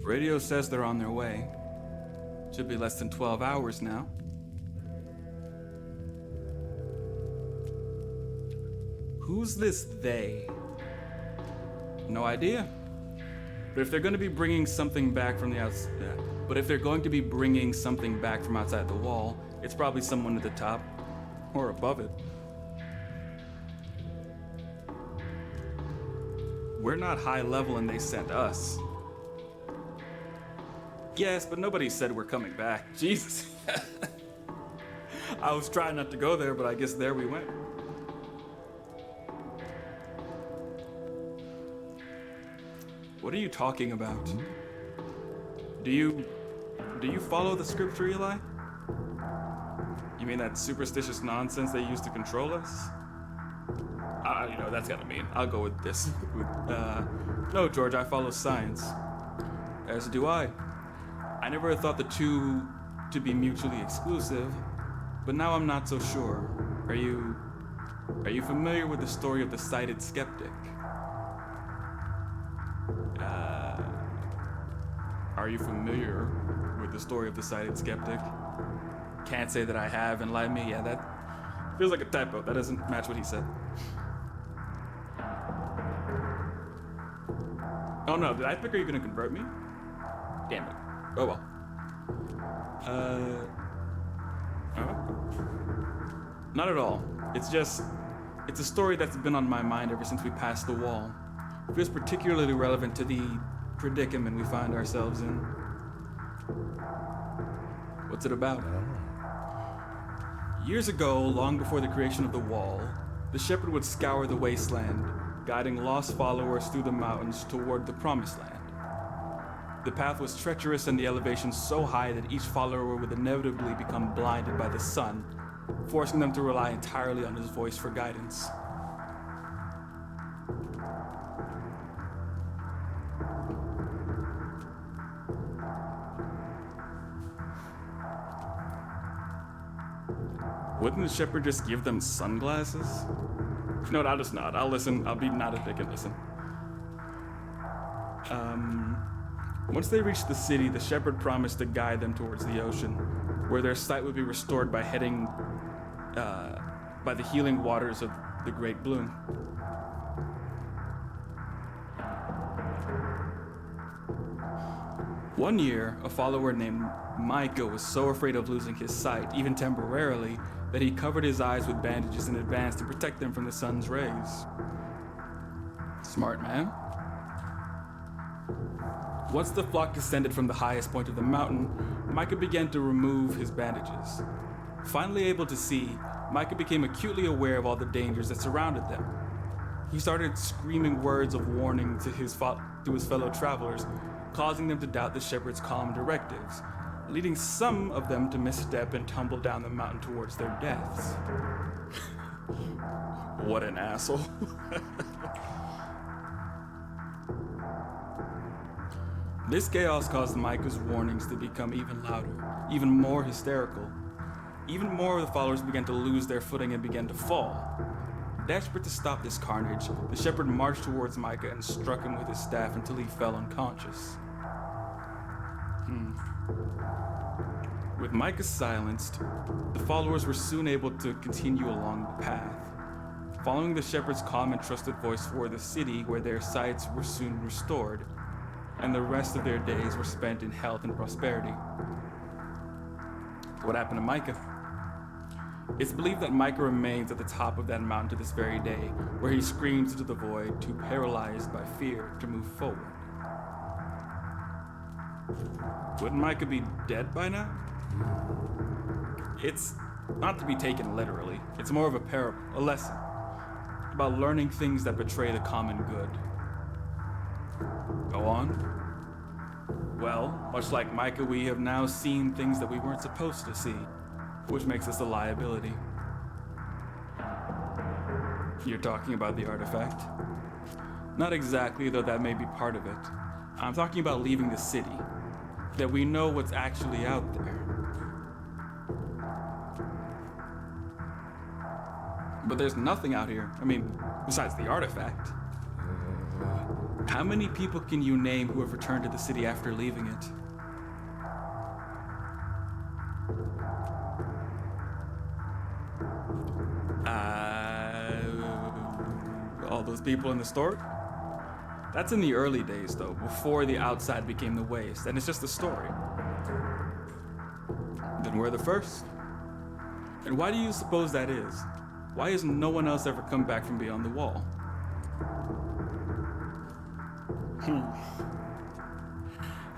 Radio says they're on their way. Should be less than 12 hours now. Who's this they? No idea. But if they're going to be bringing something back from the outside, outside the wall, it's probably someone at the top or above it. We're not high level and they sent us. Yes, but nobody said we're coming back. Jesus. I was trying not to go there, but I guess there we went. What are you talking about? Do you follow the scripture, Eli? You mean that superstitious nonsense they use to control us? That's gotta mean. I'll go with this. No, George, I follow science. As do I. I never thought the two to be mutually exclusive, but now I'm not so sure. Are you familiar with the story of the sighted skeptic? Are you familiar with the story of the sighted skeptic? Can't say that I have, enlighten me. Yeah, that feels like a typo. That doesn't match what he said. Oh no, did I pick, are you gonna convert me? Damn it. Oh well. Not at all. It's a story that's been on my mind ever since we passed the wall. It feels particularly relevant to the predicament we find ourselves in. What's it about? Years ago, long before the creation of the wall, the shepherd would scour the wasteland, guiding lost followers through the mountains toward the promised land. The path was treacherous and the elevation so high that each follower would inevitably become blinded by the sun, forcing them to rely entirely on his voice for guidance. Wouldn't the shepherd just give them sunglasses? No, I'll just nod. I'll listen. I'll be not a dick and listen. Once they reached the city, the shepherd promised to guide them towards the ocean, where their sight would be restored by heading by the healing waters of the Great Bloom. One year, a follower named Micah was so afraid of losing his sight, even temporarily, that he covered his eyes with bandages in advance to protect them from the sun's rays. Smart man. Once the flock descended from the highest point of the mountain, Micah began to remove his bandages. Finally able to see, Micah became acutely aware of all the dangers that surrounded them. He started screaming words of warning to his fellow travelers, causing them to doubt the shepherd's calm directives, leading some of them to misstep and tumble down the mountain towards their deaths. What an asshole. This chaos caused Micah's warnings to become even louder, even more hysterical. Even more of the followers began to lose their footing and began to fall. Desperate to stop this carnage, the shepherd marched towards Micah and struck him with his staff until he fell unconscious. With Micah silenced, the followers were soon able to continue along the path, following the shepherd's calm and trusted voice toward the city where their sights were soon restored, and the rest of their days were spent in health and prosperity. What happened to Micah? It's believed that Micah remains at the top of that mountain to this very day, where he screams into the void, too paralyzed by fear to move forward. Wouldn't Micah be dead by now? It's not to be taken literally. It's more of a parable, a lesson, about learning things that betray the common good. Go on. Well, much like Micah, we have now seen things that we weren't supposed to see, which makes us a liability. You're talking about the artifact? Not exactly, though that may be part of it. I'm talking about leaving the city, that we know what's actually out there. But there's nothing out here. I mean, besides the artifact. How many people can you name who have returned to the city after leaving it? All those people in the story? That's in the early days, though, before the outside became the waste, and it's just a story. Then we're the first. And why do you suppose that is? Why has no one else ever come back from beyond the wall?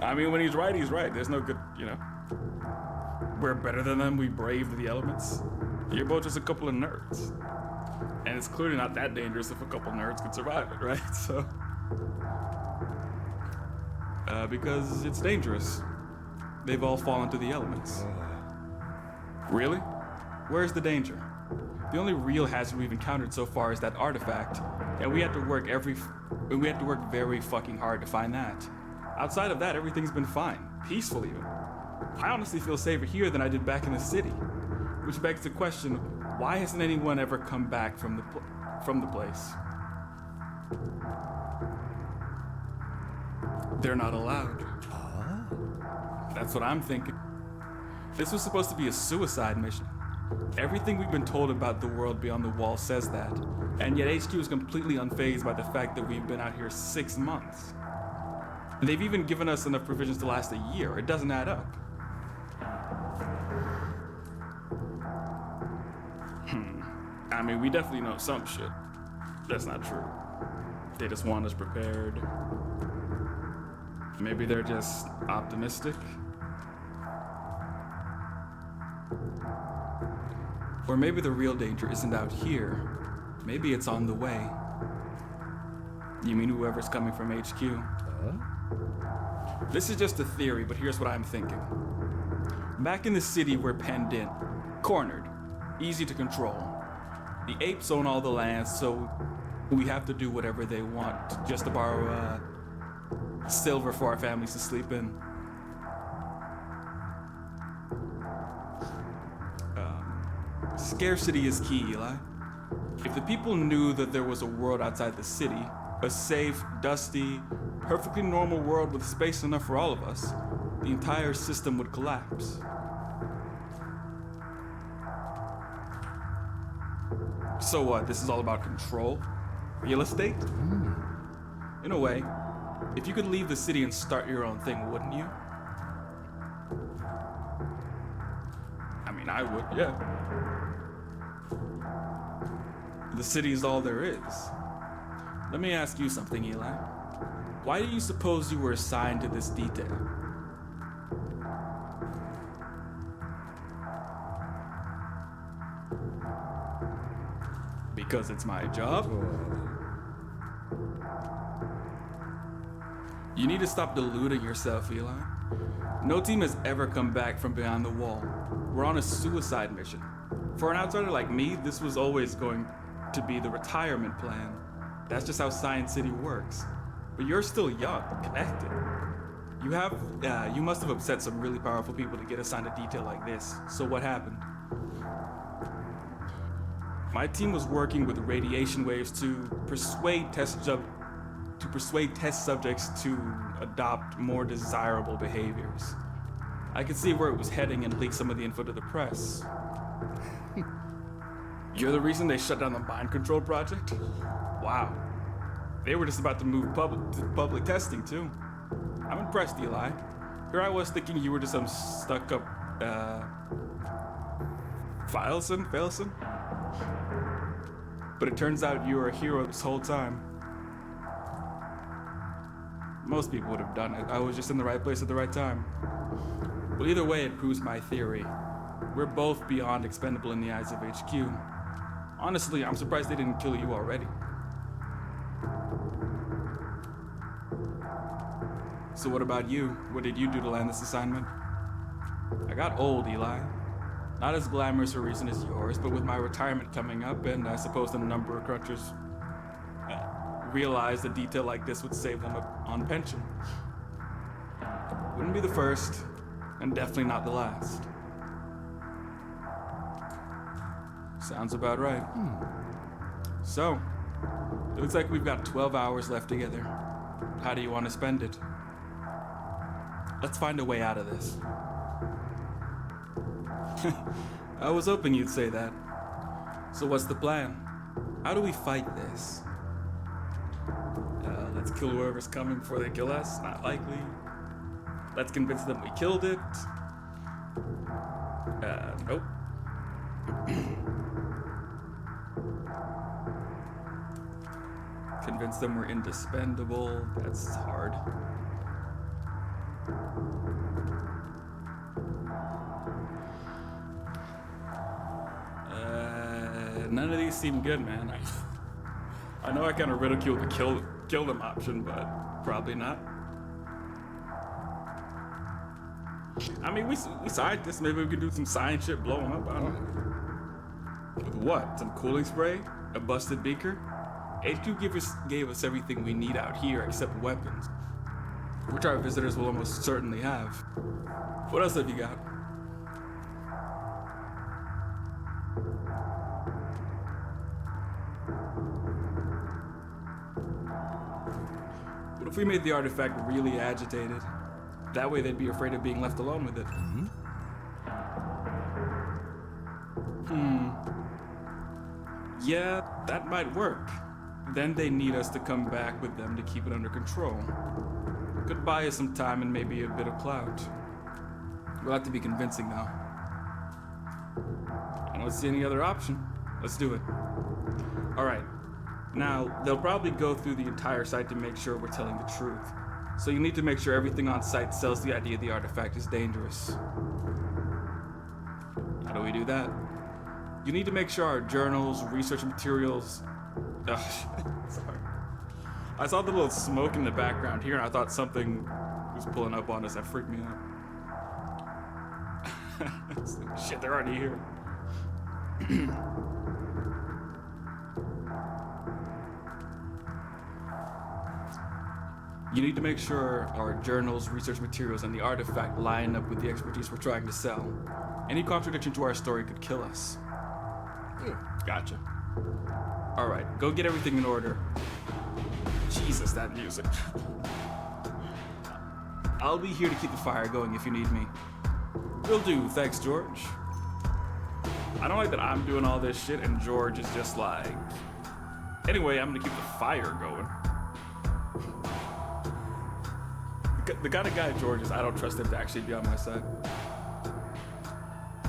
I mean, when he's right, he's right. There's no good, We're better than them. We braved the elements. You're both just a couple of nerds. And it's clearly not that dangerous if a couple nerds could survive it, right? So, because it's dangerous. They've all fallen to the elements. Really? Where's the danger? The only real hazard we've encountered so far is that artifact, and we had to work very fucking hard to find that. Outside of that, everything's been fine, peaceful even. I honestly feel safer here than I did back in the city, which begs the question: why hasn't anyone ever come back from the place? They're not allowed. That's what I'm thinking. This was supposed to be a suicide mission. Everything we've been told about the world beyond the wall says that, and yet HQ is completely unfazed by the fact that we've been out here 6 months. They've even given us enough provisions to last a year. It doesn't add up. I mean, we definitely know some shit. That's not true. They just want us prepared. Maybe they're just optimistic. Or maybe the real danger isn't out here. Maybe it's on the way. You mean whoever's coming from HQ? This is just a theory, but here's what I'm thinking. Back in the city, we're penned in, cornered, easy to control. The apes own all the land, so we have to do whatever they want just to borrow silver for our families to sleep in. Scarcity is key, Eli. If the people knew that there was a world outside the city, a safe, dusty, perfectly normal world with space enough for all of us, the entire system would collapse. So what, this is all about control? Real estate? In a way, if you could leave the city and start your own thing, wouldn't you? I mean, I would, yeah. The city is all there is. Let me ask you something, Eli. Why do you suppose you were assigned to this detail? Because it's my job? You need to stop deluding yourself, Eli. No team has ever come back from beyond the wall. We're on a suicide mission. For an outsider like me, this was always going to be the retirement plan. That's just how Science City works. But you're still young, connected. You must have upset some really powerful people to get assigned a detail like this. So what happened? My team was working with radiation waves to persuade test subjects to adopt more desirable behaviors. I could see where it was heading and leak some of the info to the press. You're the reason they shut down the mind control project? Wow. They were just about to move public testing too. I'm impressed, Eli. Here I was thinking you were just some stuck-up, Failson? But it turns out you were a hero this whole time. Most people would have done it. I was just in the right place at the right time. Well, either way, it proves my theory. We're both beyond expendable in the eyes of HQ. Honestly, I'm surprised they didn't kill you already. So what about you? What did you do to land this assignment? I got old, Eli. Not as glamorous a reason as yours, but with my retirement coming up, and I suppose the number of crunchers realized a detail like this would save them on pension. Wouldn't be the first, and definitely not the last. Sounds about right. So, it looks like we've got 12 hours left together. How do you want to spend it? Let's find a way out of this. I was hoping you'd say that. So what's the plan? How do we fight this? Let's kill whoever's coming before they kill us. Not likely. Let's convince them we killed it. Nope. Convince them we're indispensable. That's hard. None of these seem good, man. I know I kind of ridiculed the kill them option, but probably not. I mean, we scientists, maybe we could do some science shit, blow them up, I don't know. With what? Some cooling spray? A busted beaker? HQ gave us everything we need out here except weapons, which our visitors will almost certainly have. What else have you got? What if we made the artifact really agitated? That way they'd be afraid of being left alone with it. Yeah, that might work. Then they need us to come back with them to keep it under control. Could buy us some time and maybe a bit of clout. We'll have to be convincing though. I don't see any other option. Let's do it. Alright. Now, they'll probably go through the entire site to make sure we're telling the truth. So you need to make sure everything on site sells the idea the artifact is dangerous. How do we do that? You need to make sure our journals, research materials... Ugh, sorry. I saw the little smoke in the background here and I thought something was pulling up on us. That freaked me out. Shit, they're already here. You need to make sure our journals, research materials, and the artifact line up with the expertise we're trying to sell. Any contradiction to our story could kill us. Gotcha. Alright, go get everything in order. Jesus, that music. I'll be here to keep the fire going if you need me. Will do, thanks, George. I don't like that I'm doing all this shit and George is just like... Anyway, I'm gonna keep the fire going. The kind of guy George is, I don't trust him to actually be on my side.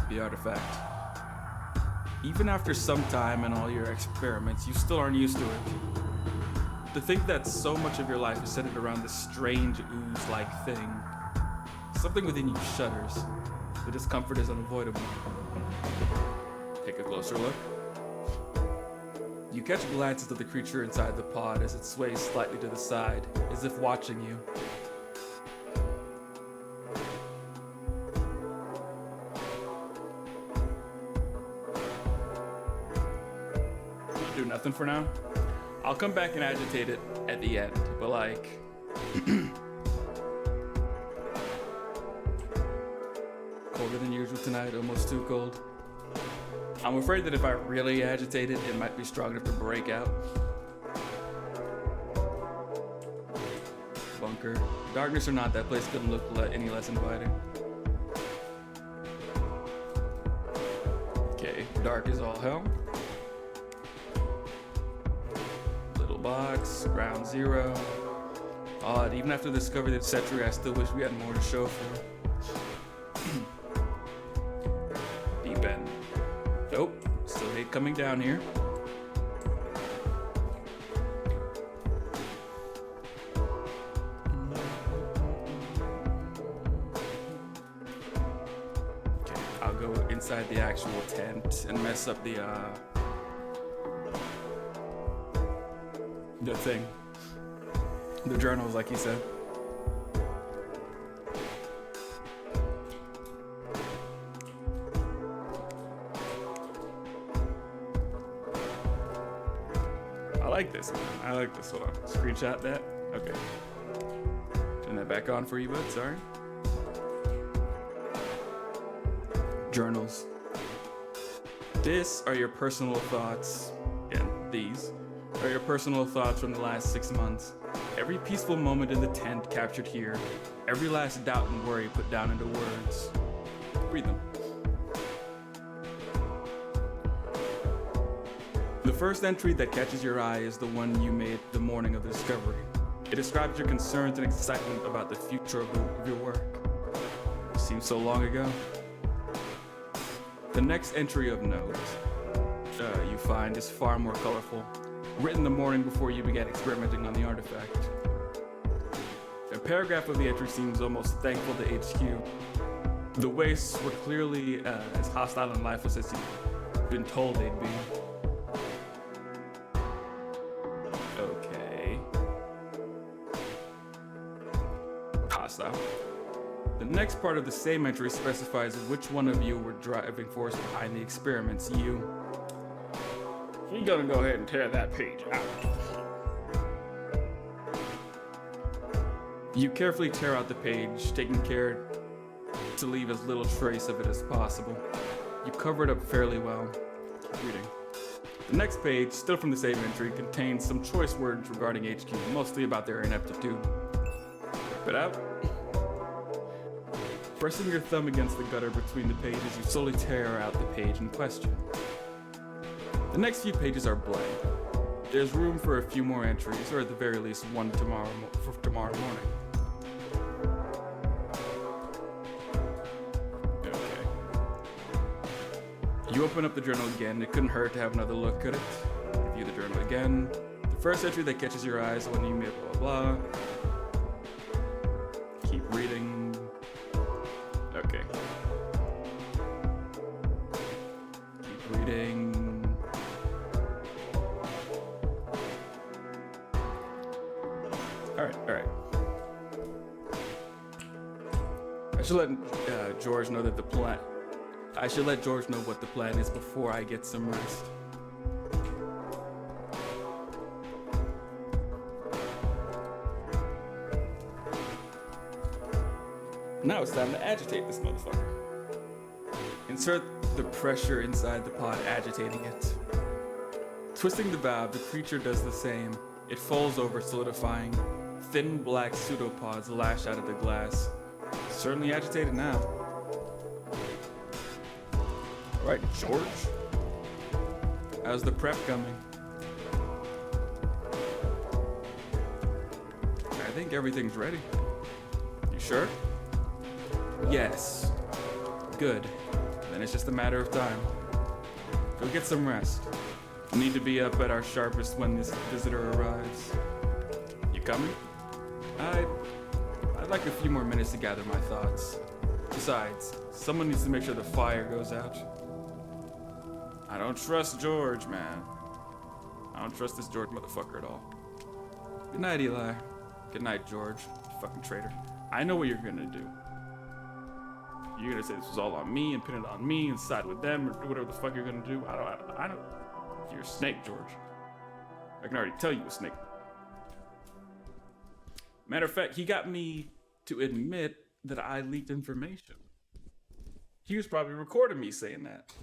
The artifact. Even after some time and all your experiments, you still aren't used to it. To think that so much of your life is centered around this strange ooze-like thing. Something within you shudders. The discomfort is unavoidable. Take a closer look. You catch glances of the creature inside the pod as it sways slightly to the side, as if watching you. Do nothing for now. I'll come back and agitate it at the end, but like... Colder than usual tonight, almost too cold. I'm afraid that if I really agitate it, it might be strong enough to break out. Bunker. Darkness or not, that place couldn't look any less inviting. Okay, dark is all hell. Box, ground zero. Odd, even after the discovery of the century, I still wish we had more to show for. Deep end. Nope, still hate coming down here. Okay, I'll go inside the actual tent and mess up the thing. The journals, like he said. I like this one. I like this one. Screenshot that. Okay. Turn that back on for you, bud. Sorry. Journals. This are your personal thoughts. Again, these. are your personal thoughts from the last 6 months. Every peaceful moment in the tent captured here. Every last doubt and worry put down into words. Read them. The first entry that catches your eye is the one you made the morning of the discovery. It describes your concerns and excitement about the future of your work. It seems so long ago. The next entry of note you find is far more colorful, written the morning before you began experimenting on the artifact. A paragraph of the entry seems almost thankful to HQ. The wastes were clearly as hostile and lifeless as you've been told they'd be. Okay. Hostile. The next part of the same entry specifies which one of you were driving force behind the experiments. You're gonna go ahead and tear that page out. You carefully tear out the page, taking care to leave as little trace of it as possible. You cover it up fairly well. Keep reading. The next page, still from the same entry, contains some choice words regarding HQ, mostly about their ineptitude. Rip it out. Pressing your thumb against the gutter between the pages, you slowly tear out the page in question. The next few pages are blank. There's room for a few more entries, or at the very least one for tomorrow morning. Okay. You open up the journal again. It couldn't hurt to have another look, could it? Review the journal again. The first entry that catches your eyes when you made blah blah blah. Keep reading. Okay. Keep reading. All right. I should let George know that the plan. I should let George know what the plan is before I get some rest. Now it's time to agitate this motherfucker. Insert the pressure inside the pod, agitating it. Twisting the valve, the creature does the same. It folds over, solidifying. Thin black pseudopods lash out of the glass. Certainly agitated now. All right, George. How's the prep coming? I think everything's ready. You sure? Yes. Good. Then it's just a matter of time. Go get some rest. We need to be up at our sharpest when this visitor arrives. You coming? I'd like a few more minutes to gather my thoughts. Besides, someone needs to make sure the fire goes out. I don't trust George, man. I don't trust this George motherfucker at all. Good night, Eli. Good night, George. You fucking traitor. I know what you're gonna do. You're gonna say this was all on me and pin it on me and side with them or do whatever the fuck you're gonna do. I don't. You're a snake, George. I can already tell you a snake. Matter of fact, he got me to admit that I leaked information. He was probably recording me saying that.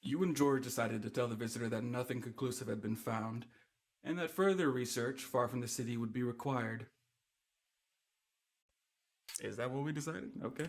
You and George decided to tell the visitor that nothing conclusive had been found, and that further research far from the city would be required. Is that what we decided? Okay.